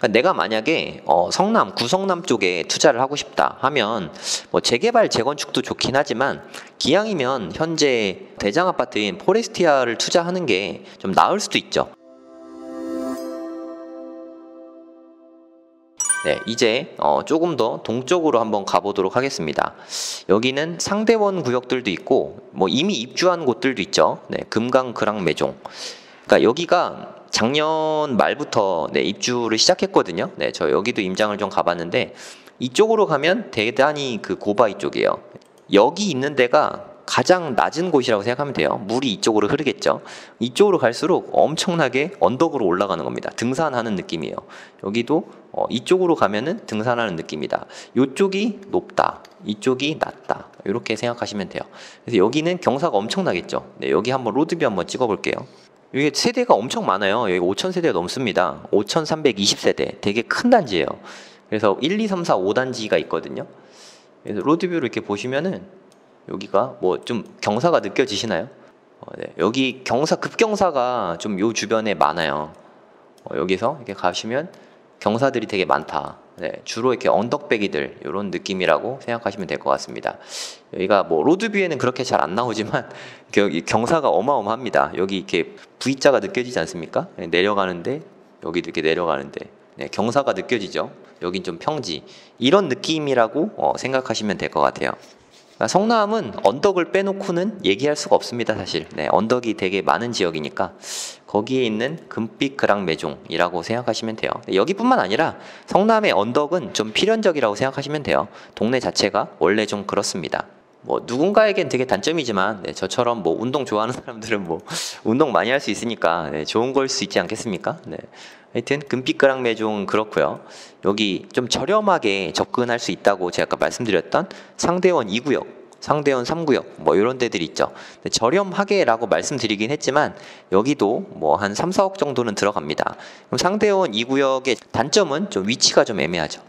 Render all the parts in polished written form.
그러니까 내가 만약에 성남, 구성남 쪽에 투자를 하고 싶다 하면 뭐 재개발, 재건축도 좋긴 하지만 기왕이면 현재 대장 아파트인 포레스티아를 투자하는 게 좀 나을 수도 있죠. 네, 이제 조금 더 동쪽으로 한번 가보도록 하겠습니다. 여기는 상대원 구역들도 있고 뭐 이미 입주한 곳들도 있죠. 네, 금강, 그랑, 매종. 그러니까 여기가 작년 말부터 입주를 시작했거든요. 네, 저 여기도 임장을 좀 가봤는데 이쪽으로 가면 대단히 그 고바위 쪽이에요. 여기 있는 데가 가장 낮은 곳이라고 생각하면 돼요. 물이 이쪽으로 흐르겠죠. 이쪽으로 갈수록 엄청나게 언덕으로 올라가는 겁니다. 등산하는 느낌이에요. 여기도 이쪽으로 가면은 등산하는 느낌이다. 이쪽이 높다, 이쪽이 낮다, 이렇게 생각하시면 돼요. 그래서 여기는 경사가 엄청나겠죠. 네, 여기 한번 로드뷰 한번 찍어볼게요. 여기 세대가 엄청 많아요. 여기 5,000세대가 넘습니다. 5,320세대. 되게 큰 단지예요. 그래서 1, 2, 3, 4, 5단지가 있거든요. 그래서 로드뷰를 이렇게 보시면은 여기가 뭐 좀 경사가 느껴지시나요? 네. 여기 급경사가 좀 요 주변에 많아요. 여기서 이렇게 가시면 경사들이 되게 많다. 네, 주로 이렇게 언덕배기들 이런 느낌이라고 생각하시면 될 것 같습니다. 여기가 뭐 로드뷰에는 그렇게 잘 안 나오지만 여기 경사가 어마어마합니다. 여기 이렇게 V자가 느껴지지 않습니까? 내려가는데 여기도 이렇게 내려가는데 네, 경사가 느껴지죠. 여긴 좀 평지 이런 느낌이라고 생각하시면 될 것 같아요. 그러니까 성남은 언덕을 빼놓고는 얘기할 수가 없습니다. 사실 네, 언덕이 되게 많은 지역이니까 거기에 있는 금빛, 그랑, 매종이라고 생각하시면 돼요. 여기뿐만 아니라 성남의 언덕은 좀 필연적이라고 생각하시면 돼요. 동네 자체가 원래 좀 그렇습니다. 뭐 누군가에겐 되게 단점이지만 네, 저처럼 뭐 운동 좋아하는 사람들은 뭐 운동 많이 할 수 있으니까 네, 좋은 걸 수 있지 않겠습니까? 네. 하여튼 금빛, 그랑, 매종 그렇고요. 여기 좀 저렴하게 접근할 수 있다고 제가 아까 말씀드렸던 상대원 2구역, 상대원 3구역 뭐 이런 데들이 있죠. 저렴하게라고 말씀드리긴 했지만 여기도 뭐 한 3, 4억 정도는 들어갑니다. 그럼 상대원 2구역의 단점은 좀 위치가 좀 애매하죠.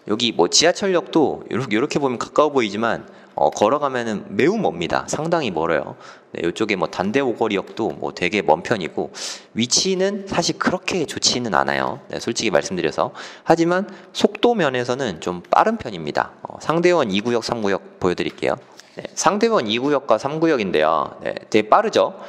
여기 뭐 지하철역도 이렇게 보면 가까워 보이지만 걸어가면은 매우 멉니다. 상당히 멀어요. 네, 이쪽에 뭐 단대오거리역도 뭐 되게 먼 편이고 위치는 사실 그렇게 좋지는 않아요. 네, 솔직히 말씀드려서. 하지만 속도 면에서는 좀 빠른 편입니다. 상대원 2구역, 3구역 보여드릴게요. 네, 상대원 2구역과 3구역인데요. 네, 되게 빠르죠.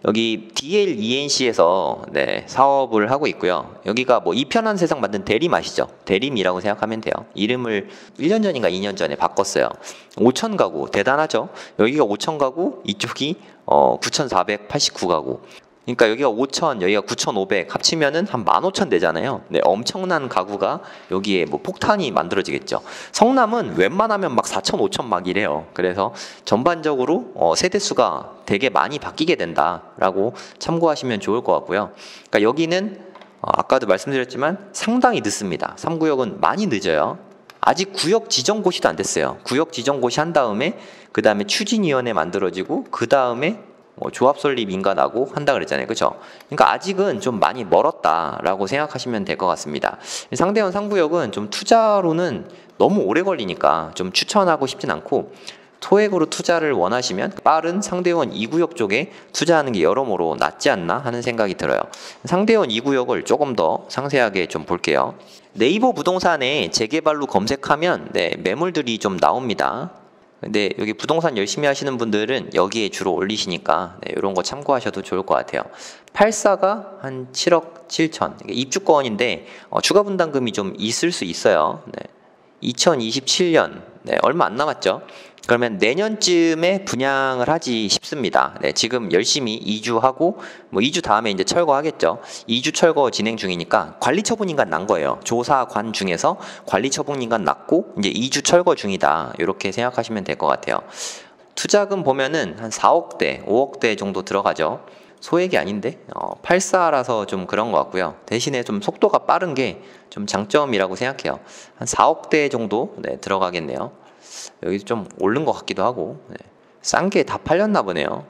여기 DLENC에서 네, 사업을 하고 있고요. 여기가 뭐 이편한 세상 만든 대림 아시죠? 대림이라고 생각하면 돼요. 이름을 1년 전인가 2년 전에 바꿨어요. 5,000 가구 대단하죠? 여기가 5,000 가구, 이쪽이 9,489 가구. 그러니까 여기가 5,000, 여기가 9,500 합치면은 한 15,000 되잖아요. 네, 엄청난 가구가 여기에 뭐 폭탄이 만들어지겠죠. 성남은 웬만하면 막 4,000, 5,000 막 이래요. 그래서 전반적으로 세대 수가 되게 많이 바뀌게 된다라고 참고하시면 좋을 것 같고요. 그러니까 여기는 아까도 말씀드렸지만 상당히 늦습니다. 3구역은 많이 늦어요. 아직 구역 지정 고시도 안 됐어요. 구역 지정 고시 한 다음에 그 다음에 추진위원회 만들어지고 그 다음에 뭐 조합 설립 인가나고 한다 그랬잖아요. 그렇죠? 그러니까 아직은 좀 많이 멀었다라고 생각하시면 될 것 같습니다. 상대원 3구역은 좀 투자로는 너무 오래 걸리니까 좀 추천하고 싶진 않고 소액으로 투자를 원하시면 빠른 상대원 2구역 쪽에 투자하는 게 여러모로 낫지 않나 하는 생각이 들어요. 상대원 2구역을 조금 더 상세하게 좀 볼게요. 네이버 부동산에 재개발로 검색하면 네, 매물들이 좀 나옵니다. 근데 여기 부동산 열심히 하시는 분들은 여기에 주로 올리시니까 네, 이런 거 참고하셔도 좋을 것 같아요. 84가 한 7억 7천 입주권인데 추가 분담금이 좀 있을 수 있어요. 네. 2027년 네, 얼마 안 남았죠. 그러면 내년쯤에 분양을 하지 싶습니다. 네, 지금 열심히 이주하고 뭐 2주 다음에 이제 철거하겠죠. 2주 철거 진행 중이니까 관리처분인간 난 거예요. 조사관 중에서 관리처분인간 났고 이제 2주 철거 중이다. 이렇게 생각하시면 될 것 같아요. 투자금 보면은 한 4억대, 5억대 정도 들어가죠. 소액이 아닌데 84라서 좀 그런 것 같고요. 대신에 좀 속도가 빠른 게 좀 장점이라고 생각해요. 한 4억대 정도 네, 들어가겠네요. 여기 좀 오른 것 같기도 하고 네. 싼 게 다 팔렸나 보네요.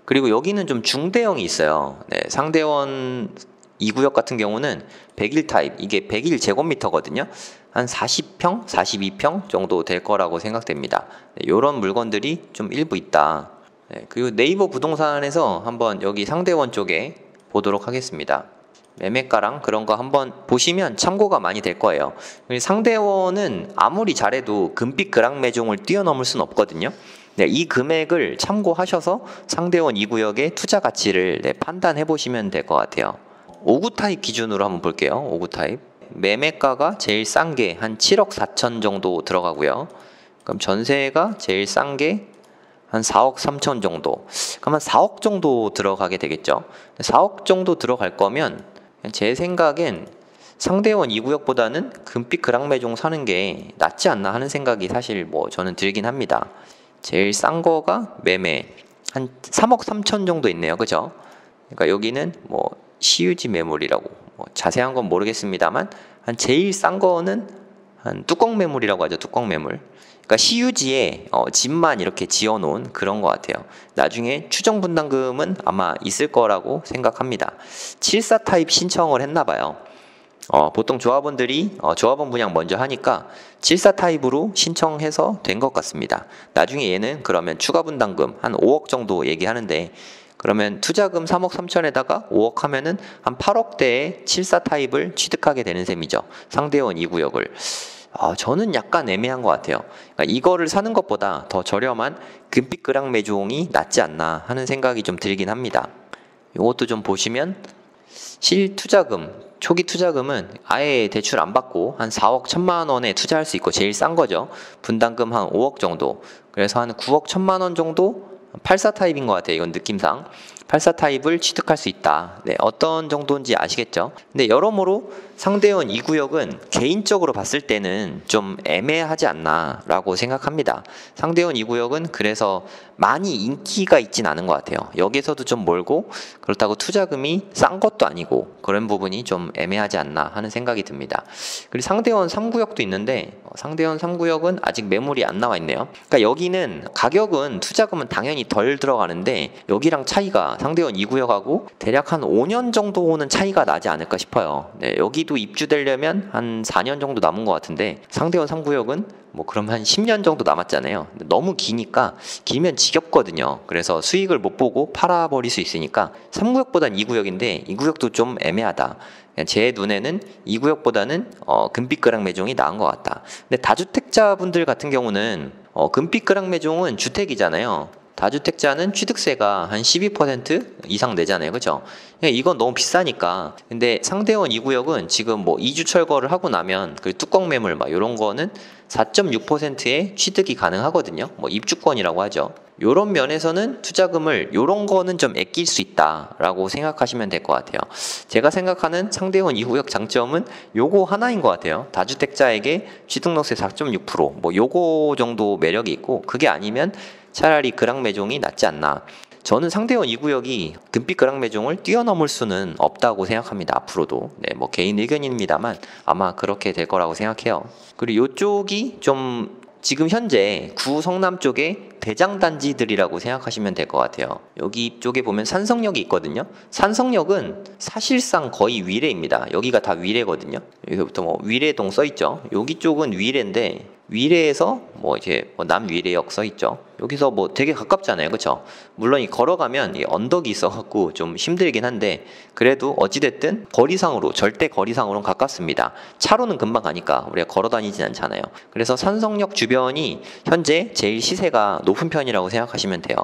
그리고 여기는 좀 중대형이 있어요. 네, 상대원 2구역 같은 경우는 101 타입, 이게 101제곱미터거든요. 한 40평, 42평 정도 될 거라고 생각됩니다. 네, 이런 물건들이 좀 일부 있다. 네, 그리고 네이버 부동산에서 한번 여기 상대원 쪽에 보도록 하겠습니다. 매매가랑 그런 거 한번 보시면 참고가 많이 될 거예요. 상대원은 아무리 잘해도 금빛 그랑 매종을 뛰어넘을 수는 없거든요. 네, 이 금액을 참고하셔서 상대원 2구역의 투자 가치를 판단해 보시면 될 것 같아요. 5구 타입 기준으로 한번 볼게요. 5구 타입. 매매가가 제일 싼 게 한 7억 4천 정도 들어가고요. 그럼 전세가 제일 싼 게 한 4억 3천 정도. 그러면 4억 정도 들어가게 되겠죠. 4억 정도 들어갈 거면 제 생각엔 상대원 2구역보다는 금빛 그랑매종 사는 게 낫지 않나 하는 생각이 사실 뭐 저는 들긴 합니다. 제일 싼 거가 매매 한 3억 3천 정도 있네요. 그죠? 그러니까 여기는 뭐 시유지 매물이라고 뭐 자세한 건 모르겠습니다만 한 제일 싼 거는 한 뚜껑 매물이라고 하죠. 뚜껑 매물. 그러니까 시유지에 집만 이렇게 지어놓은 그런 것 같아요. 나중에 추정 분담금은 아마 있을 거라고 생각합니다. 74 타입 신청을 했나 봐요. 보통 조합원들이 조합원 분양 먼저 하니까 74 타입으로 신청해서 된 것 같습니다. 나중에 얘는 그러면 추가 분담금 한 5억 정도 얘기하는데 그러면 투자금 3억 3천에다가 5억 하면은 한 8억대의 74 타입을 취득하게 되는 셈이죠. 상대원 2구역을. 저는 약간 애매한 것 같아요. 그러니까 이거를 사는 것보다 더 저렴한 금빛 그랑 매종이 낫지 않나 하는 생각이 좀 들긴 합니다. 이것도 좀 보시면 실투자금, 초기 투자금은 아예 대출 안 받고 한 4억 1천만 원에 투자할 수 있고 제일 싼 거죠. 분담금 한 5억 정도. 그래서 한 9억 1천만 원 정도 84 타입인 것 같아요. 이건 느낌상 84 타입을 취득할 수 있다. 네, 어떤 정도인지 아시겠죠? 근데 여러모로 상대원 2구역은 개인적으로 봤을 때는 좀 애매하지 않나 라고 생각합니다. 상대원 2구역은 그래서 많이 인기가 있진 않은 것 같아요. 여기서도 좀 멀고 그렇다고 투자금이 싼 것도 아니고 그런 부분이 좀 애매하지 않나 하는 생각이 듭니다. 그리고 상대원 3구역도 있는데 상대원 3구역은 아직 매물이 안 나와 있네요. 그러니까 여기는 가격은 투자금은 당연히 덜 들어가는데 여기랑 차이가 상대원 2구역하고 대략 한 5년 정도는 차이가 나지 않을까 싶어요. 네, 여기도 입주되려면 한 4년 정도 남은 것 같은데 상대원 3구역은 뭐 그럼 한 10년 정도 남았잖아요. 너무 기니까 길면 지겹거든요. 그래서 수익을 못 보고 팔아버릴 수 있으니까 3구역보단 2구역인데 2구역도 좀 애매하다. 제 눈에는 2구역보다는 금빛 그랑 매종이 나은 것 같다. 근데 다주택자분들 같은 경우는 금빛 그랑 매종은 주택이잖아요. 다주택자는 취득세가 한 12% 이상 내잖아요. 그죠? 이건 너무 비싸니까. 근데 상대원 2구역은 지금 뭐 2주 철거를 하고 나면 그 뚜껑 매물 막 이런 거는 4.6%의 취득이 가능하거든요. 뭐 입주권이라고 하죠. 요런 면에서는 투자금을 요런 거는 좀 아낄 수 있다라고 생각하시면 될 것 같아요. 제가 생각하는 상대원 2구역 장점은 요거 하나인 것 같아요. 다주택자에게 취득록세 4.6% 뭐 요거 정도 매력이 있고 그게 아니면 차라리 그랑 매종이 낫지 않나. 저는 상대원 2구역이 금빛 그랑 매종을 뛰어넘을 수는 없다고 생각합니다. 앞으로도. 네, 뭐 개인 의견입니다만 아마 그렇게 될 거라고 생각해요. 그리고 이쪽이 좀 지금 현재 구 성남 쪽에 대장단지들이라고 생각하시면 될 것 같아요. 여기 쪽에 보면 산성역이 있거든요. 산성역은 사실상 거의 위례입니다. 여기가 다 위례거든요. 여기서부터 뭐 위례동 써있죠. 여기 쪽은 위례인데 위례에서 뭐 이제 남위례역 써있죠. 여기서 뭐 되게 가깝잖아요. 그쵸? 물론 이 걸어가면 이 언덕이 있어갖고 좀 힘들긴 한데 그래도 어찌됐든 거리상으로 절대 거리상으로는 가깝습니다. 차로는 금방 가니까 우리가 걸어 다니진 않잖아요. 그래서 산성역 주변이 현재 제일 시세가 높은 편이라고 생각하시면 돼요.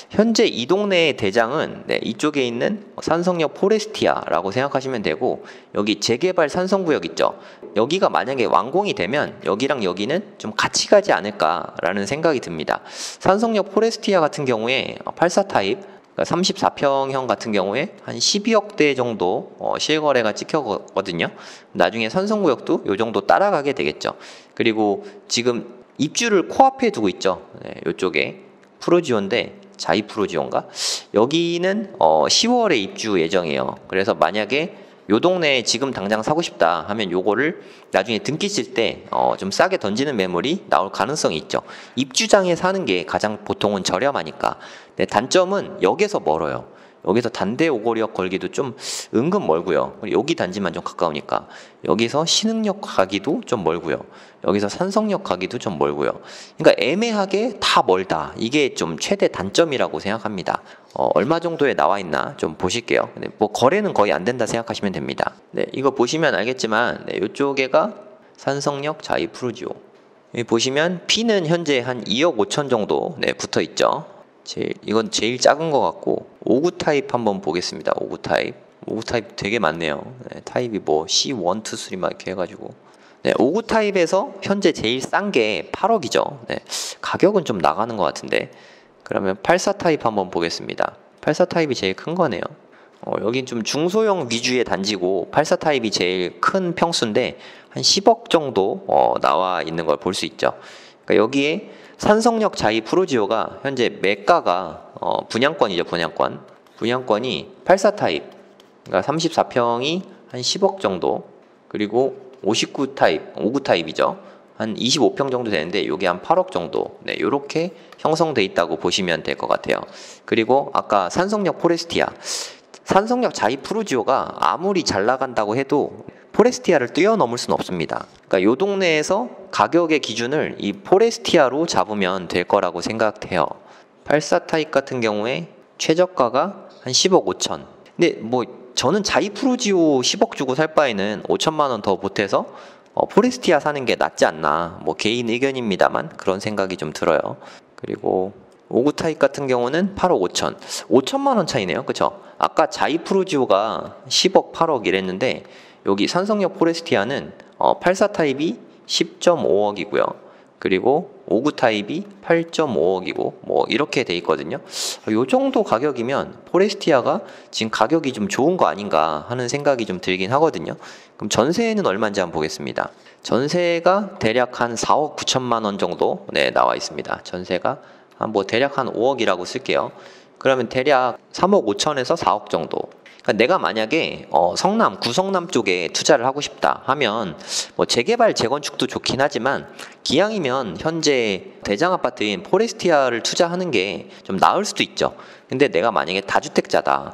현재 이 동네의 대장은 이쪽에 있는 산성역 포레스티아라고 생각하시면 되고 여기 재개발 산성구역 있죠. 여기가 만약에 완공이 되면 여기랑 여기는 좀 같이 가지 않을까라는 생각이 듭니다. 산성역 포레스티아 같은 경우에 84 타입 34평형 같은 경우에 한 12억대 정도 실거래가 찍혔거든요. 나중에 산성구역도 이 정도 따라가게 되겠죠. 그리고 지금 입주를 코앞에 두고 있죠. 이쪽에 프로지오인데 자이 프로지오인가? 여기는 10월에 입주 예정이에요. 그래서 만약에 요 동네에 지금 당장 사고 싶다 하면 요거를 나중에 등기 칠 때 좀 싸게 던지는 매물이 나올 가능성이 있죠. 입주장에 사는 게 가장 보통은 저렴하니까. 근데 단점은 역에서 멀어요. 여기서 단대 오거리역 걸기도 좀 은근 멀고요. 여기 단지만 좀 가까우니까 여기서 신흥역 가기도 좀 멀고요. 여기서 산성역 가기도 좀 멀고요. 그러니까 애매하게 다 멀다. 이게 좀 최대 단점이라고 생각합니다. 얼마 정도에 나와 있나 좀 보실게요. 네, 뭐 거래는 거의 안 된다 생각하시면 됩니다. 네, 이거 보시면 알겠지만 네, 이쪽에가 산성역 자이 푸르지오. 여기 보시면 P는 현재 한 2억 5천 정도 네, 붙어 있죠. 이건 제일 작은 것 같고 5구 타입 한번 보겠습니다. 5구 타입. 5구 타입 되게 많네요. 네, 타입이 뭐 C1, 2, 3 막 이렇게 해가지고 네, 5구 타입에서 현재 제일 싼 게 8억이죠. 네, 가격은 좀 나가는 것 같은데 그러면 84 타입 한번 보겠습니다. 84 타입이 제일 큰 거네요. 여긴 좀 중소형 위주의 단지고 84 타입이 제일 큰 평수인데 한 10억 정도 나와 있는 걸 볼 수 있죠. 그러니까 여기에 산성역 자이 푸르지오가 현재 매가가 분양권이죠. 분양권이 84 타입 그러니까 34평이 한 10억 정도, 그리고 59 타입 5구 타입이죠. 한 25평 정도 되는데 요게 한 8억 정도. 네, 요렇게 형성돼 있다고 보시면 될 것 같아요. 그리고 아까 산성역 포레스티아, 산성역 자이 푸르지오가 아무리 잘 나간다고 해도 포레스티아를 뛰어넘을 수는 없습니다. 그러니까 요 동네에서 가격의 기준을 이 포레스티아로 잡으면 될 거라고 생각해요. 84 타입 같은 경우에 최저가가 한 10억 5천. 근데 뭐 저는 자이 푸르지오 10억 주고 살 바에는 5천만 원 더 보태서 포레스티아 사는 게 낫지 않나. 뭐 개인 의견입니다만 그런 생각이 좀 들어요. 그리고 5구 타입 같은 경우는 8억 5천. 5천만 원 차이네요. 그쵸? 아까 자이 푸르지오가 10억 8억 이랬는데 여기 산성역 포레스티아는 84 타입이 10.5억이고요. 그리고 5구 타입이 8.5억이고 뭐 이렇게 돼 있거든요. 요 정도 가격이면 포레스티아가 지금 가격이 좀 좋은 거 아닌가 하는 생각이 좀 들긴 하거든요. 그럼 전세는 얼마인지 한번 보겠습니다. 전세가 대략 한 4억 9천만 원 정도 네, 나와 있습니다. 전세가 뭐 대략 한 5억이라고 쓸게요. 그러면 대략 3억 5천에서 4억 정도. 그러니까 내가 만약에 성남, 구성남 쪽에 투자를 하고 싶다 하면 뭐 재개발, 재건축도 좋긴 하지만 기왕이면 현재 대장 아파트인 포레스티아를 투자하는 게 좀 나을 수도 있죠. 근데 내가 만약에 다주택자다.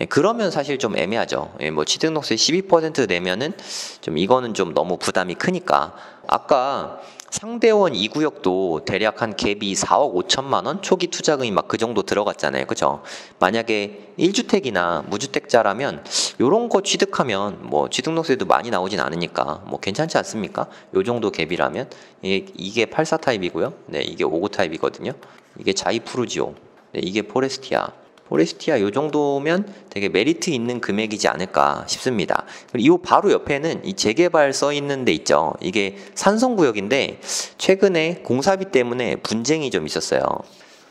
그러면 사실 좀 애매하죠. 뭐 취득록세 12% 내면은 좀 이거는 좀 너무 부담이 크니까. 아까 상대원 2구역도 대략 한 갭이 4억 5천만 원 초기 투자금이 막 그 정도 들어갔잖아요. 그죠? 만약에 1주택이나 무주택자라면 요런 거 취득하면 뭐 취득록세도 많이 나오진 않으니까 뭐 괜찮지 않습니까? 요 정도 갭이라면 이게 84 타입이고요. 네, 이게 5구 타입이거든요. 이게 자이 푸르지오. 네, 이게 포레스티아 요 정도면 되게 메리트 있는 금액이지 않을까 싶습니다. 그리고 이 바로 옆에는 이 재개발 써 있는 데 있죠. 이게 산성구역인데 최근에 공사비 때문에 분쟁이 좀 있었어요.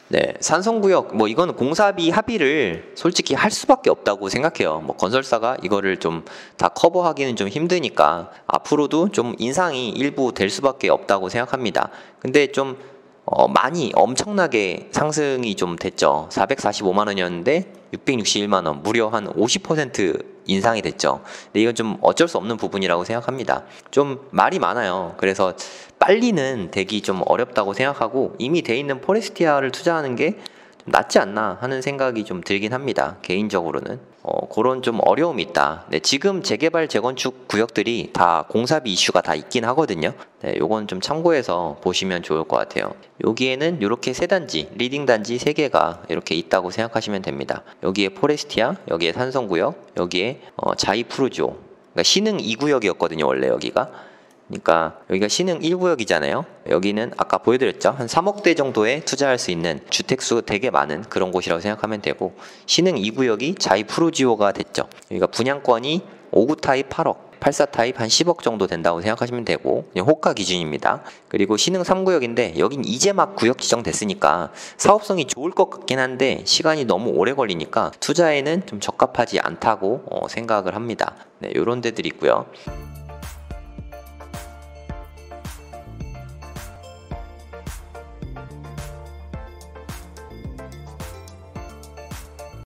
네, 산성구역 뭐 이거는 공사비 합의를 솔직히 할 수밖에 없다고 생각해요. 뭐 건설사가 이거를 좀 다 커버하기는 좀 힘드니까 앞으로도 좀 인상이 일부 될 수밖에 없다고 생각합니다. 근데 좀 많이 엄청나게 상승이 좀 됐죠. 445만 원이었는데 661만 원, 무려 한 50% 인상이 됐죠. 근데 이건 좀 어쩔 수 없는 부분이라고 생각합니다. 좀 말이 많아요. 그래서 빨리는 되기 좀 어렵다고 생각하고 이미 돼 있는 포레스티아를 투자하는 게 좀 낫지 않나 하는 생각이 좀 들긴 합니다. 개인적으로는. 그런 좀 어려움이 있다. 네, 지금 재개발, 재건축 구역들이 다 공사비 이슈가 다 있긴 하거든요. 네, 요건 좀 참고해서 보시면 좋을 것 같아요. 여기에는 이렇게 세 단지, 리딩 단지 3개가 이렇게 있다고 생각하시면 됩니다. 여기에 포레스티아, 여기에 산성구역, 여기에 자이 푸르지오. 그러니까 신흥 2구역이었거든요, 원래 여기가. 그러니까 여기가 신흥 1구역이잖아요. 여기는 아까 보여드렸죠. 한 3억대 정도에 투자할 수 있는 주택수 되게 많은 그런 곳이라고 생각하면 되고, 신흥 2구역이 자이 푸르지오가 됐죠. 여기가 분양권이 5구 타입 8억, 84 타입 한 10억 정도 된다고 생각하시면 되고, 호가 기준입니다. 그리고 신흥 3구역인데 여긴 이제 막 구역 지정됐으니까 사업성이 좋을 것 같긴 한데 시간이 너무 오래 걸리니까 투자에는 좀 적합하지 않다고 생각을 합니다. 네, 요런 데들이 있고요.